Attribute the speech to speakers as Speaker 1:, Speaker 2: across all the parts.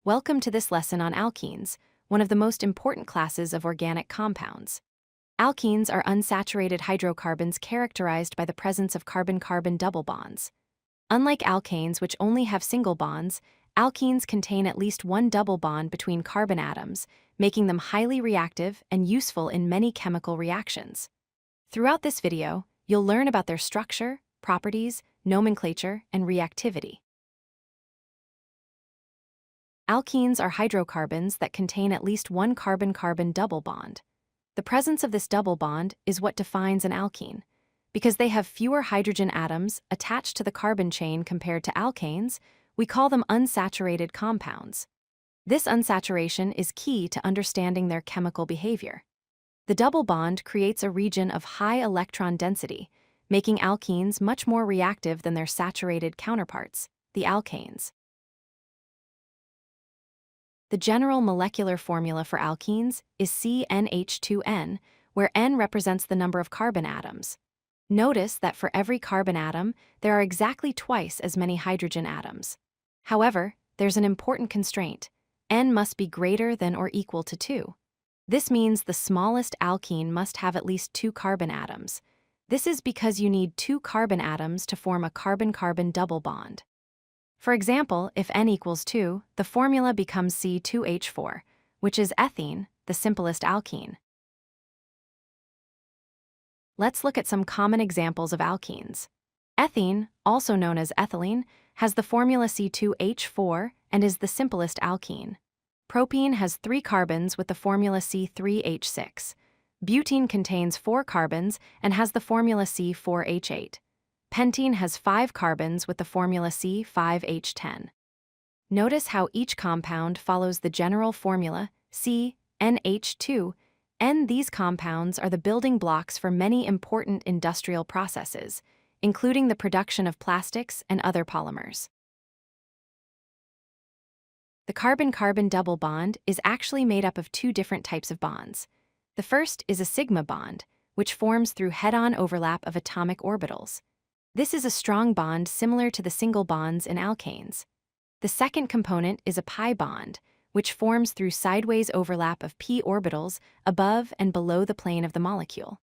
Speaker 1: Welcome to this lesson on alkenes, one of the most important classes of organic compounds. Alkenes are unsaturated hydrocarbons characterized by the presence of carbon-carbon double bonds. Unlike alkanes, which only have single bonds, alkenes contain at least one double bond between carbon atoms, making them highly reactive and useful in many chemical reactions. Throughout this video, you'll learn about their structure, properties, nomenclature, and reactivity. Alkenes are hydrocarbons that contain at least one carbon-carbon double bond. The presence of this double bond is what defines an alkene. Because they have fewer hydrogen atoms attached to the carbon chain compared to alkanes, we call them unsaturated compounds. This unsaturation is key to understanding their chemical behavior. The double bond creates a region of high electron density, making alkenes much more reactive than their saturated counterparts, the alkanes. The general molecular formula for alkenes is CnH2n, where N represents the number of carbon atoms. Notice that for every carbon atom, there are exactly twice as many hydrogen atoms. However, there's an important constraint. N must be greater than or equal to 2. This means the smallest alkene must have at least 2 carbon atoms. This is because you need 2 carbon atoms to form a carbon-carbon double bond. For example, if N equals 2, the formula becomes C2H4, which is ethene, the simplest alkene. Let's look at some common examples of alkenes. Ethene, also known as ethylene, has the formula C2H4 and is the simplest alkene. Propene has 3 carbons with the formula C3H6. Butene contains 4 carbons and has the formula C4H8. Pentene has 5 carbons with the formula C5H10. Notice how each compound follows the general formula CnH2, and these compounds are the building blocks for many important industrial processes, including the production of plastics and other polymers. The carbon-carbon double bond is actually made up of 2 different types of bonds. The first is a sigma bond, which forms through head-on overlap of atomic orbitals. This is a strong bond similar to the single bonds in alkanes. The second component is a pi bond, which forms through sideways overlap of p orbitals above and below the plane of the molecule.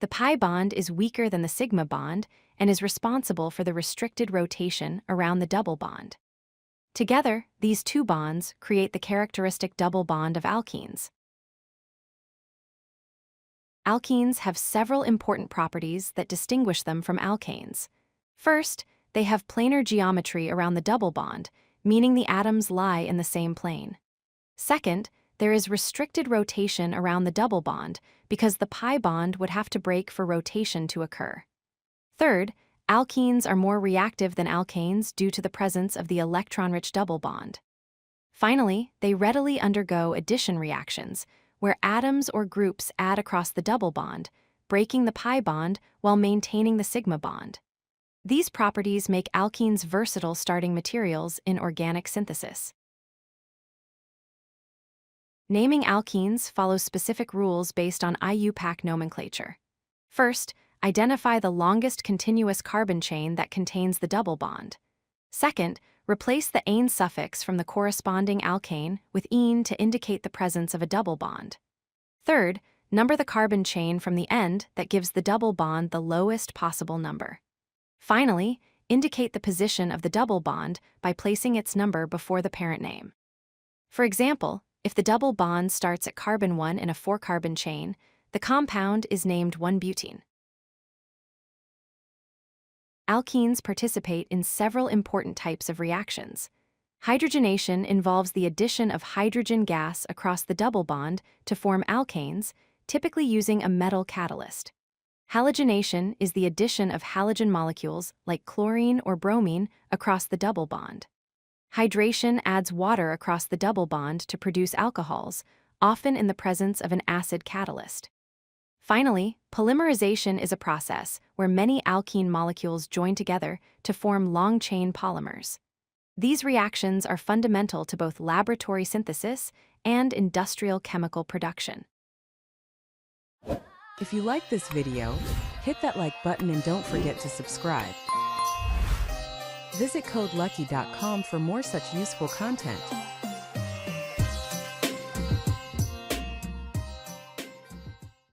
Speaker 1: The pi bond is weaker than the sigma bond and is responsible for the restricted rotation around the double bond. Together, these 2 bonds create the characteristic double bond of alkenes. Alkenes have several important properties that distinguish them from alkanes. First, they have planar geometry around the double bond, meaning the atoms lie in the same plane. Second, there is restricted rotation around the double bond because the pi bond would have to break for rotation to occur. Third, alkenes are more reactive than alkanes due to the presence of the electron-rich double bond. Finally, they readily undergo addition reactions, where atoms or groups add across the double bond, breaking the pi bond while maintaining the sigma bond. These properties make alkenes versatile starting materials in organic synthesis. Naming alkenes follows specific rules based on IUPAC nomenclature. First, identify the longest continuous carbon chain that contains the double bond. Second, replace the -ane suffix from the corresponding alkane with -ene to indicate the presence of a double bond. Third, number the carbon chain from the end that gives the double bond the lowest possible number. Finally, indicate the position of the double bond by placing its number before the parent name. For example, if the double bond starts at carbon 1 in a 4-carbon chain, the compound is named 1-butene. Alkenes participate in several important types of reactions. Hydrogenation involves the addition of hydrogen gas across the double bond to form alkanes, typically using a metal catalyst. Halogenation is the addition of halogen molecules like chlorine or bromine across the double bond. Hydration adds water across the double bond to produce alcohols, often in the presence of an acid catalyst. Finally, polymerization is a process where many alkene molecules join together to form long-chain polymers. These reactions are fundamental to both laboratory synthesis and industrial chemical production.
Speaker 2: If you like this video, hit that like button and don't forget to subscribe. Visit CodeLucky.com for more such useful content.